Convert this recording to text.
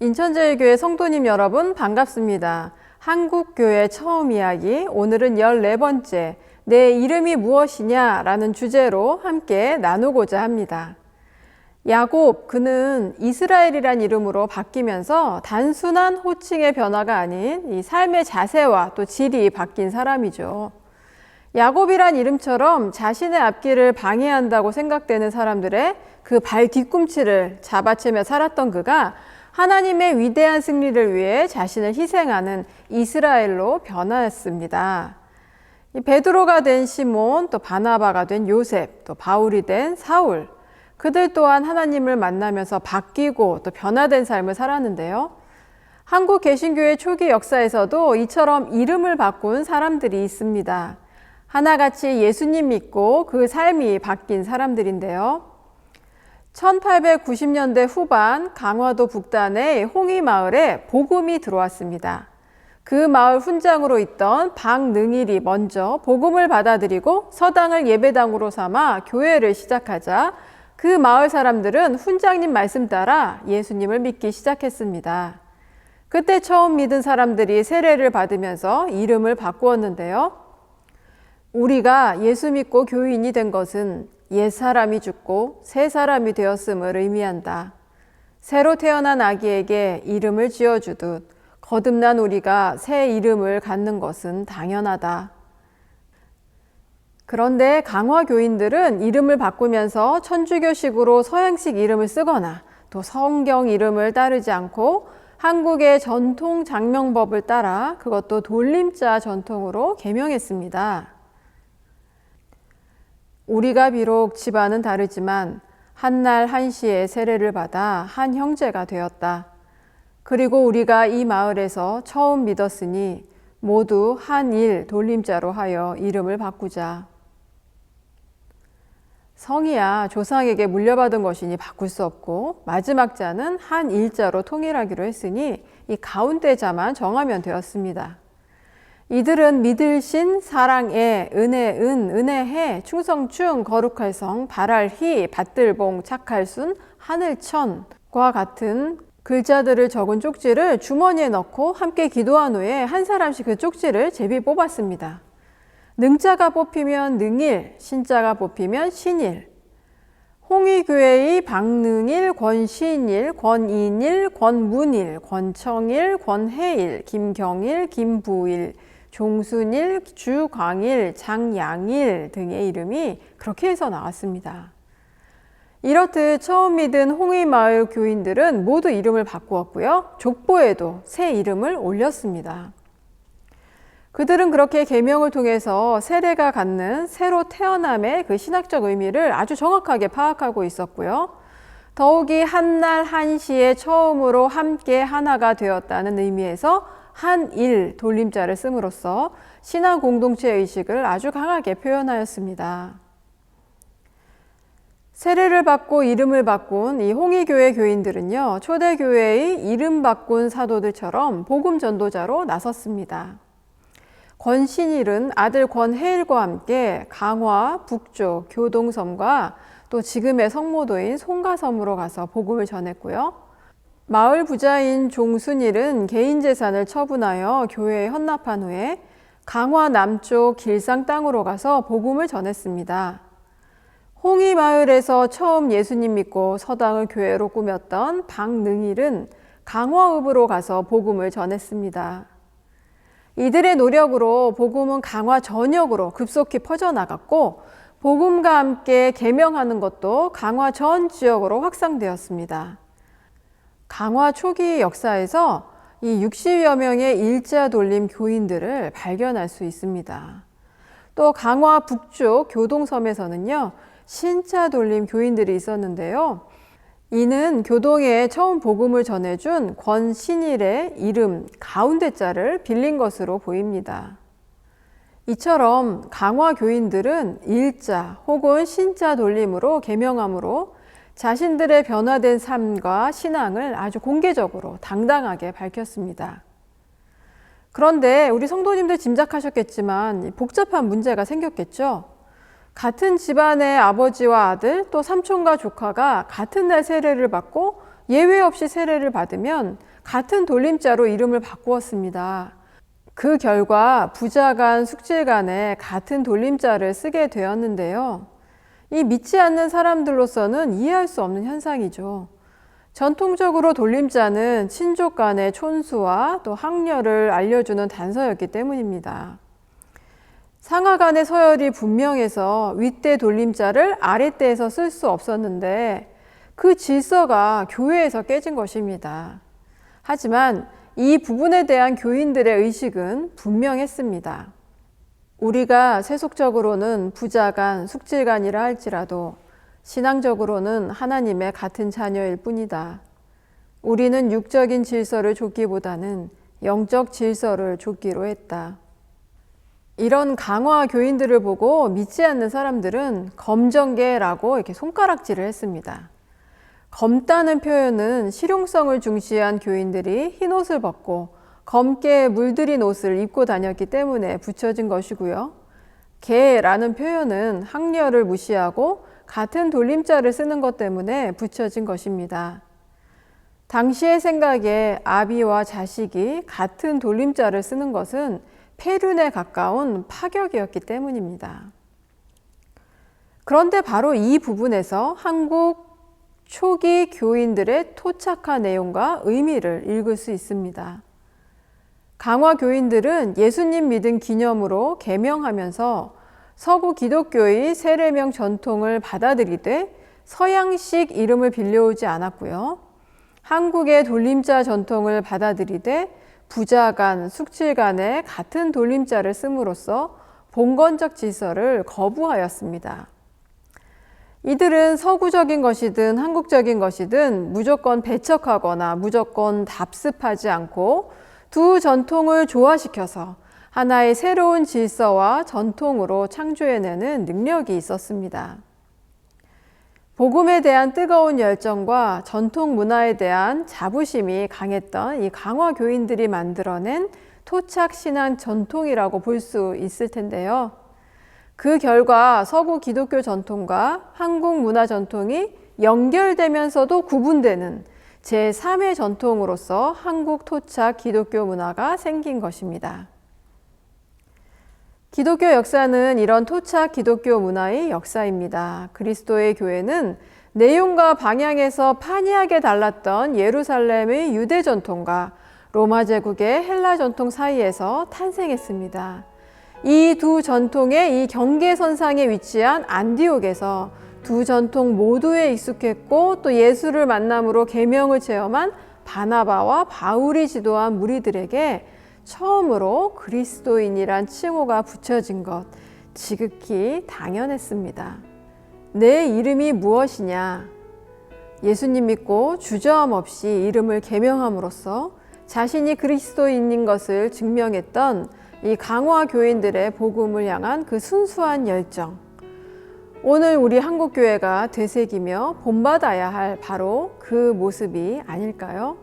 인천제일교회 성도님 여러분 반갑습니다. 한국교회 처음 이야기, 오늘은 14번째 내 이름이 무엇이냐 라는 주제로 함께 나누고자 합니다. 야곱, 그는 이스라엘이란 이름으로 바뀌면서 단순한 호칭의 변화가 아닌 이 삶의 자세와 또 질이 바뀐 사람이죠. 야곱이란 이름처럼 자신의 앞길을 방해한다고 생각되는 사람들의 그 발 뒤꿈치를 잡아채며 살았던 그가 하나님의 위대한 승리를 위해 자신을 희생하는 이스라엘로 변화했습니다. 베드로가 된 시몬, 또 바나바가 된 요셉, 또 바울이 된 사울, 그들 또한 하나님을 만나면서 바뀌고 또 변화된 삶을 살았는데요. 한국 개신교회 초기 역사에서도 이처럼 이름을 바꾼 사람들이 있습니다. 하나같이 예수님 믿고 그 삶이 바뀐 사람들인데요. 1890년대 후반 강화도 북단의 홍이마을에 복음이 들어왔습니다. 그 마을 훈장으로 있던 박능일이 먼저 복음을 받아들이고 서당을 예배당으로 삼아 교회를 시작하자 그 마을 사람들은 훈장님 말씀 따라 예수님을 믿기 시작했습니다. 그때 처음 믿은 사람들이 세례를 받으면서 이름을 바꾸었는데요. 우리가 예수 믿고 교인이 된 것은 옛사람이 죽고 새 사람이 되었음을 의미한다. 새로 태어난 아기에게 이름을 지어주듯 거듭난 우리가 새 이름을 갖는 것은 당연하다. 그런데 강화 교인들은 이름을 바꾸면서 천주교식으로 서양식 이름을 쓰거나 또 성경 이름을 따르지 않고 한국의 전통 장명법을 따라 그것도 돌림자 전통으로 개명했습니다. 우리가 비록 집안은 다르지만 한날 한시에 세례를 받아 한 형제가 되었다. 그리고 우리가 이 마을에서 처음 믿었으니 모두 한일 돌림자로 하여 이름을 바꾸자. 성이야 조상에게 물려받은 것이니 바꿀 수 없고 마지막 자는 한일자로 통일하기로 했으니 이 가운데 자만 정하면 되었습니다. 이들은 믿을신, 사랑애, 은혜은, 은혜해, 충성충, 거룩할 성, 발할희, 받들봉, 착할순, 하늘천과 같은 글자들을 적은 쪽지를 주머니에 넣고 함께 기도한 후에 한 사람씩 그 쪽지를 제비 뽑았습니다. 능자가 뽑히면 능일, 신자가 뽑히면 신일. 홍의교회의 박능일, 권신일, 권인일, 권문일, 권청일, 권해일, 김경일, 김부일, 종순일, 주광일, 장양일 등의 이름이 그렇게 해서 나왔습니다. 이렇듯 처음 믿은 홍의마을 교인들은 모두 이름을 바꾸었고요. 족보에도 새 이름을 올렸습니다. 그들은 그렇게 계명을 통해서 세례가 갖는 새로 태어남의 그 신학적 의미를 아주 정확하게 파악하고 있었고요. 더욱이 한날 한시에 처음으로 함께 하나가 되었다는 의미에서 한일 돌림자를 씀으로써 신앙 공동체 의식을 아주 강하게 표현하였습니다. 세례를 받고 이름을 바꾼 이 홍의교회 교인들은요, 초대교회의 이름 바꾼 사도들처럼 복음 전도자로 나섰습니다. 권신일은 아들 권해일과 함께 강화 북쪽 교동섬과 또 지금의 성모도인 송가섬으로 가서 복음을 전했고요. 마을 부자인 종순일은 개인 재산을 처분하여 교회에 헌납한 후에 강화 남쪽 길상 땅으로 가서 복음을 전했습니다. 홍의마을에서 처음 예수님 믿고 서당을 교회로 꾸몄던 박능일은 강화읍으로 가서 복음을 전했습니다. 이들의 노력으로 복음은 강화 전역으로 급속히 퍼져나갔고 복음과 함께 계명하는 것도 강화 전 지역으로 확산되었습니다. 강화 초기 역사에서 이 60여 명의 일자 돌림 교인들을 발견할 수 있습니다. 또 강화 북쪽 교동섬에서는요, 신자 돌림 교인들이 있었는데요. 이는 교동에 처음 복음을 전해준 권신일의 이름 가운데 자를 빌린 것으로 보입니다. 이처럼 강화 교인들은 일자 혹은 신자 돌림으로 계명함으로 자신들의 변화된 삶과 신앙을 아주 공개적으로 당당하게 밝혔습니다. 그런데 우리 성도님들 짐작하셨겠지만 복잡한 문제가 생겼겠죠? 같은 집안의 아버지와 아들 또 삼촌과 조카가 같은 날 세례를 받고 예외 없이 세례를 받으면 같은 돌림자로 이름을 바꾸었습니다. 그 결과 부자간, 숙질간에 같은 돌림자를 쓰게 되었는데요. 이 믿지 않는 사람들로서는 이해할 수 없는 현상이죠. 전통적으로 돌림자는 친족 간의 촌수와 또 학렬을 알려주는 단서였기 때문입니다. 상하 간의 서열이 분명해서 윗대 돌림자를 아랫대에서 쓸 수 없었는데 그 질서가 교회에서 깨진 것입니다. 하지만 이 부분에 대한 교인들의 의식은 분명했습니다. 우리가 세속적으로는 부자간, 숙질간이라 할지라도 신앙적으로는 하나님의 같은 자녀일 뿐이다. 우리는 육적인 질서를 좇기보다는 영적 질서를 좇기로 했다. 이런 강화 교인들을 보고 믿지 않는 사람들은 검정개라고 이렇게 손가락질을 했습니다. 검다는 표현은 실용성을 중시한 교인들이 흰 옷을 벗고 검게 물들인 옷을 입고 다녔기 때문에 붙여진 것이고요. 개라는 표현은 학렬을 무시하고 같은 돌림자를 쓰는 것 때문에 붙여진 것입니다. 당시의 생각에 아비와 자식이 같은 돌림자를 쓰는 것은 폐륜에 가까운 파격이었기 때문입니다. 그런데 바로 이 부분에서 한국 초기 교인들의 토착한 내용과 의미를 읽을 수 있습니다. 강화 교인들은 예수님 믿은 기념으로 계명하면서 서구 기독교의 세례명 전통을 받아들이되 서양식 이름을 빌려오지 않았고요. 한국의 돌림자 전통을 받아들이되 부자간, 숙질간에 같은 돌림자를 씀으로써 봉건적 질서를 거부하였습니다. 이들은 서구적인 것이든 한국적인 것이든 무조건 배척하거나 무조건 답습하지 않고 두 전통을 조화시켜서 하나의 새로운 질서와 전통으로 창조해내는 능력이 있었습니다. 복음에 대한 뜨거운 열정과 전통 문화에 대한 자부심이 강했던 이 강화 교인들이 만들어낸 토착 신앙 전통이라고 볼 수 있을 텐데요. 그 결과 서구 기독교 전통과 한국 문화 전통이 연결되면서도 구분되는 제3의 전통으로서 한국 토착 기독교 문화가 생긴 것입니다. 기독교 역사는 이런 토착 기독교 문화의 역사입니다. 그리스도의 교회는 내용과 방향에서 판이하게 달랐던 예루살렘의 유대 전통과 로마 제국의 헬라 전통 사이에서 탄생했습니다. 이 두 전통의 이 경계선상에 위치한 안디옥에서 두 전통 모두에 익숙했고 또 예수를 만남으로 계명을 체험한 바나바와 바울이 지도한 무리들에게 처음으로 그리스도인이란 칭호가 붙여진 것 지극히 당연했습니다. 내 이름이 무엇이냐? 예수님 믿고 주저함 없이 이름을 계명함으로써 자신이 그리스도인인 것을 증명했던 이 강화 교인들의 복음을 향한 그 순수한 열정. 오늘 우리 한국교회가 되새기며 본받아야 할 바로 그 모습이 아닐까요?